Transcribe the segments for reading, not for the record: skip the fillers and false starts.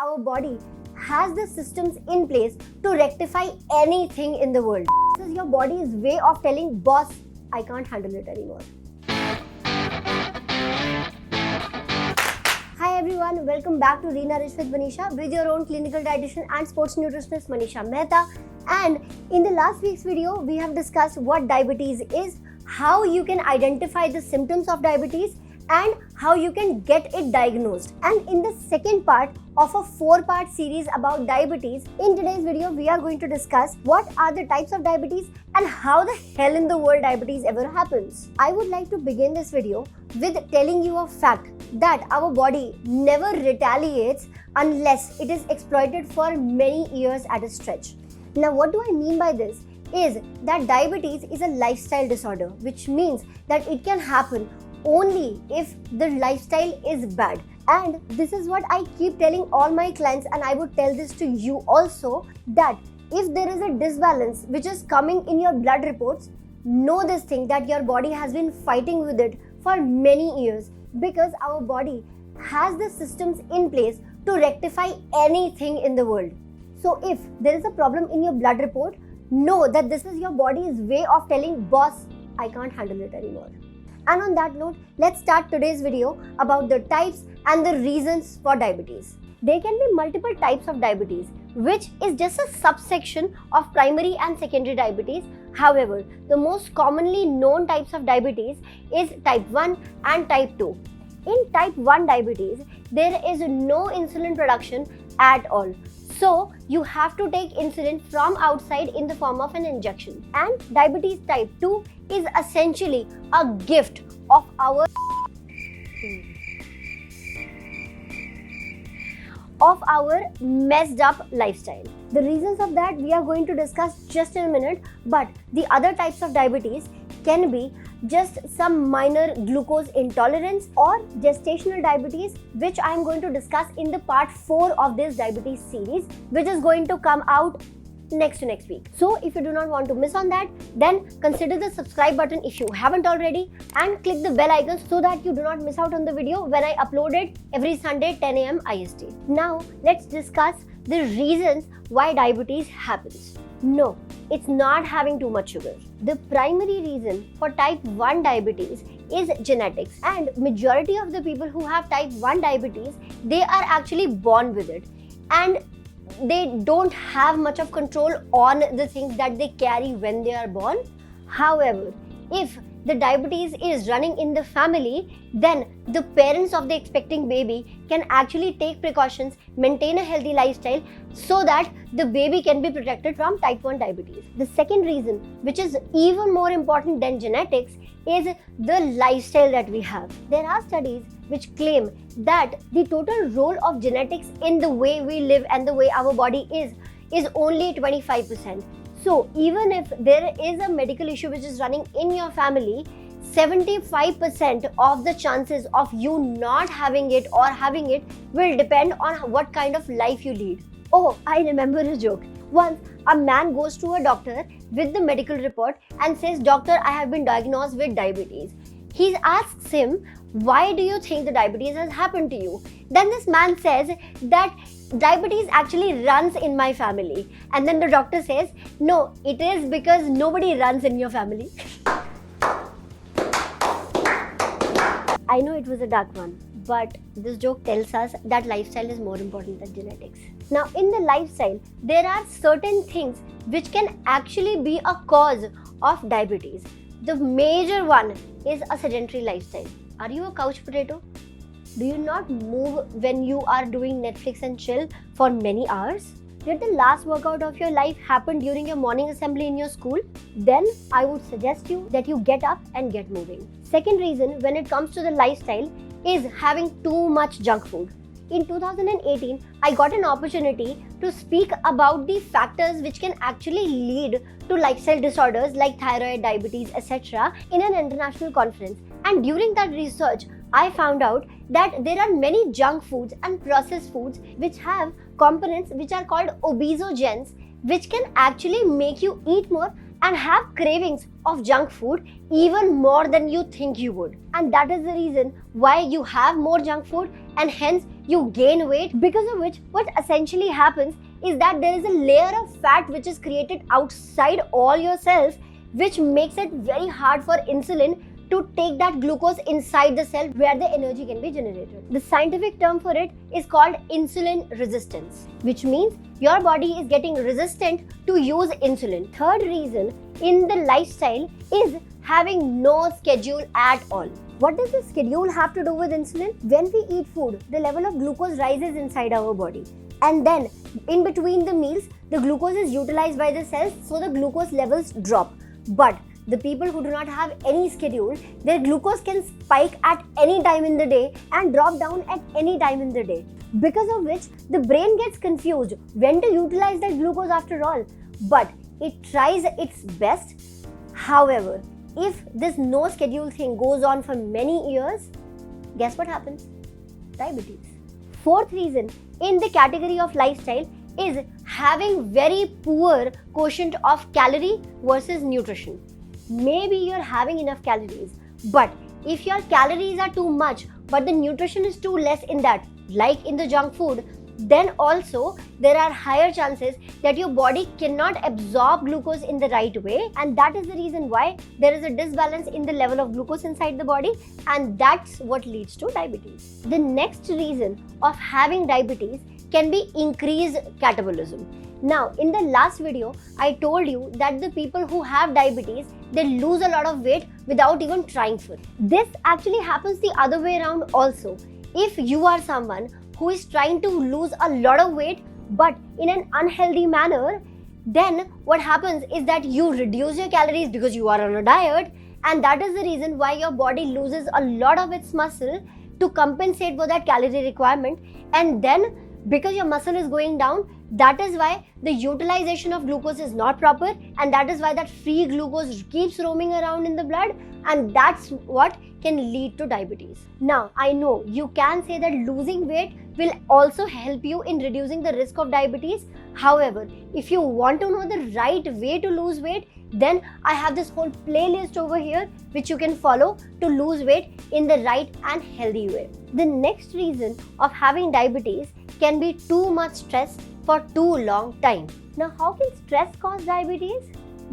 our body has the systems in place to rectify anything in the world. This is your body's way of telling boss, I can't handle it anymore. Hi everyone, welcome back to Re-Nourish with Manisha with your own clinical dietitian and sports nutritionist Manisha Mehta. And in the last week's video, we have discussed what diabetes is, how you can identify the symptoms of diabetes, and how you can get it diagnosed. And in the second part of a 4-part series about diabetes, in today's video we are going to discuss what are the types of diabetes and how the hell in the world diabetes ever happens. I would like to begin this video with telling you a fact that our body never retaliates unless it is exploited for many years at a stretch. Now what do I mean by this is that diabetes is a lifestyle disorder, which means that it can happen only if the lifestyle is bad. And this is what I keep telling all my clients, and I would tell this to you also, that if there is a disbalance which is coming in your blood reports, know this thing that your body has been fighting with it for many years, because our body has the systems in place to rectify anything in the world. So if there is a problem in your blood report, know that this is your body's way of telling boss, I can't handle it anymore. And on that note, let's start today's video about the types and the reasons for diabetes. There can be multiple types of diabetes, which is just a subsection of primary and secondary diabetes. However, the most commonly known types of diabetes is type 1 and type 2. In type 1 diabetes, there is no insulin production at all. So, you have to take insulin from outside in the form of an injection. And diabetes type 2 is essentially a gift of our messed up lifestyle. The reasons of that we are going to discuss just in a minute, but the other types of diabetes can be just some minor glucose intolerance or gestational diabetes, which I am going to discuss in the part 4 of this diabetes series, which is going to come out next week. So if you do not want to miss on that, then consider the subscribe button if you haven't already, and click the bell icon so that you do not miss out on the video when I upload it every Sunday 10 AM IST. Now let's discuss the reasons why diabetes happens. No, it's not having too much sugar. The primary reason for type 1 diabetes is genetics, and majority of the people who have type 1 diabetes, they are actually born with it, and they don't have much of control on the things that they carry when they are born. However, if the diabetes is running in the family, then the parents of the expecting baby can actually take precautions, maintain a healthy lifestyle so that the baby can be protected from type 1 diabetes. The second reason, which is even more important than genetics, is the lifestyle that we have. There are studies which claim that the total role of genetics in the way we live and the way our body is only 25%. So even if there is a medical issue which is running in your family, 75% of the chances of you not having it or having it will depend on what kind of life you lead. Oh, I remember a joke. Once a man goes to a doctor with the medical report and says, "Doctor, I have been diagnosed with diabetes." He asks him, "Why do you think the diabetes has happened to you?" Then this man says that diabetes actually runs in my family. And then the doctor says, "No, it is because nobody runs in your family." I know it was a dark one, but this joke tells us that lifestyle is more important than genetics. Now, in the lifestyle, there are certain things which can actually be a cause of diabetes. The major one is a sedentary lifestyle. Are you a couch potato? Do you not move when you are doing Netflix and chill for many hours? Did the last workout of your life happen during your morning assembly in your school? Then I would suggest you that you get up and get moving. Second reason when it comes to the lifestyle is having too much junk food. In 2018, I got an opportunity to speak about the factors which can actually lead to lifestyle disorders like thyroid, diabetes, etc. in an international conference. And during that research, I found out that there are many junk foods and processed foods which have components which are called obesogens, which can actually make you eat more and have cravings of junk food even more than you think you would. And that is the reason why you have more junk food, and hence you gain weight, because of which what essentially happens is that there is a layer of fat which is created outside all your cells, which makes it very hard for insulin to take that glucose inside the cell where the energy can be generated. The scientific term for it is called insulin resistance, which means your body is getting resistant to use insulin. Third reason in the lifestyle is having no schedule at all. What does the schedule have to do with insulin? When we eat food, the level of glucose rises inside our body. And then in between the meals, the glucose is utilized by the cells, so the glucose levels drop. But the people who do not have any schedule, their glucose can spike at any time in the day and drop down at any time in the day. Because of which the brain gets confused when to utilize that glucose after all. But it tries its best. However, if this no schedule thing goes on for many years, guess what happens? Diabetes. Fourth reason in the category of lifestyle is having very poor quotient of calorie versus nutrition. Maybe you're having enough calories, but if your calories are too much but the nutrition is too less in that, like in the junk food, then also there are higher chances that your body cannot absorb glucose in the right way, and that is the reason why there is a disbalance in the level of glucose inside the body, and that's what leads to diabetes. The next reason of having diabetes can be increased catabolism. Now, in the last video, I told you that the people who have diabetes, they lose a lot of weight without even trying for it. This actually happens the other way around also. If you are someone who is trying to lose a lot of weight but in an unhealthy manner, then what happens is that you reduce your calories because you are on a diet, and that is the reason why your body loses a lot of its muscle to compensate for that calorie requirement. And then because your muscle is going down, that is why the utilization of glucose is not proper, and that is why that free glucose keeps roaming around in the blood, and that's what can lead to diabetes. Now, I know you can say that losing weight will also help you in reducing the risk of diabetes. However, if you want to know the right way to lose weight, then I have this whole playlist over here which you can follow to lose weight in the right and healthy way. The next reason of having diabetes can be too much stress for too long time. Now, how can stress cause diabetes?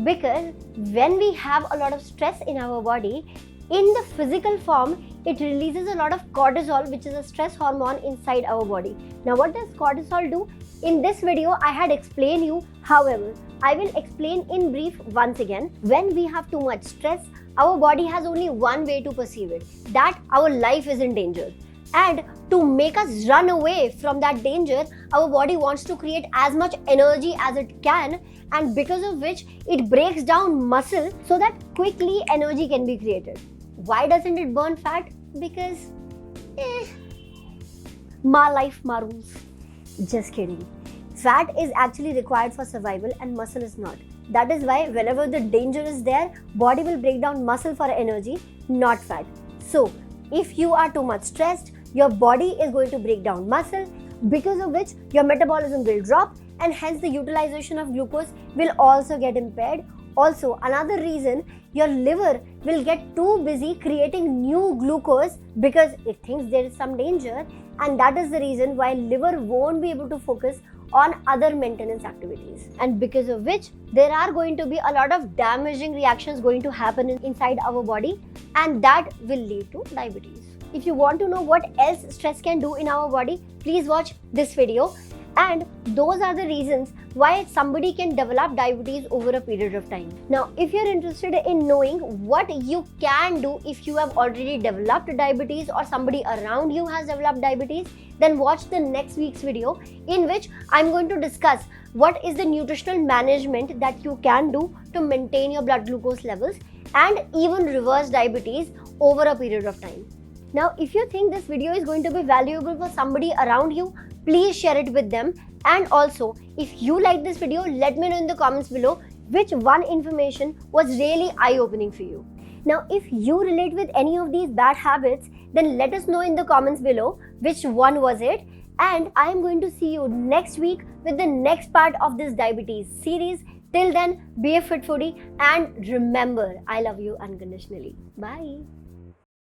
Because when we have a lot of stress in our body, in the physical form, it releases a lot of cortisol, which is a stress hormone inside our body. Now, what does cortisol do? In this video, I had explained you. However, I will explain in brief once again. When we have too much stress, our body has only one way to perceive it, that our life is in danger. And to make us run away from that danger, our body wants to create as much energy as it can, and because of which it breaks down muscle so that quickly energy can be created. Why doesn't it burn fat? Because my life, my rules. Just kidding. Fat is actually required for survival and muscle is not. That is why whenever the danger is there, body will break down muscle for energy, not fat. So if you are too much stressed, your body is going to break down muscle, because of which your metabolism will drop, and hence the utilization of glucose will also get impaired. Also, another reason, your liver will get too busy creating new glucose because it thinks there is some danger, and that is the reason why liver won't be able to focus on other maintenance activities, and because of which there are going to be a lot of damaging reactions going to happen inside our body, and that will lead to diabetes. If you want to know what else stress can do in our body, please watch this video. And those are the reasons why somebody can develop diabetes over a period of time. Now, if you're interested in knowing what you can do if you have already developed diabetes or somebody around you has developed diabetes, then watch the next week's video, in which I'm going to discuss what is the nutritional management that you can do to maintain your blood glucose levels and even reverse diabetes over a period of time. Now, if you think this video is going to be valuable for somebody around you, please share it with them. And also, if you like this video, let me know in the comments below which one information was really eye-opening for you. Now, if you relate with any of these bad habits, then let us know in the comments below which one was it. And I am going to see you next week with the next part of this diabetes series. Till then, be a fit foodie and remember, I love you unconditionally. Bye.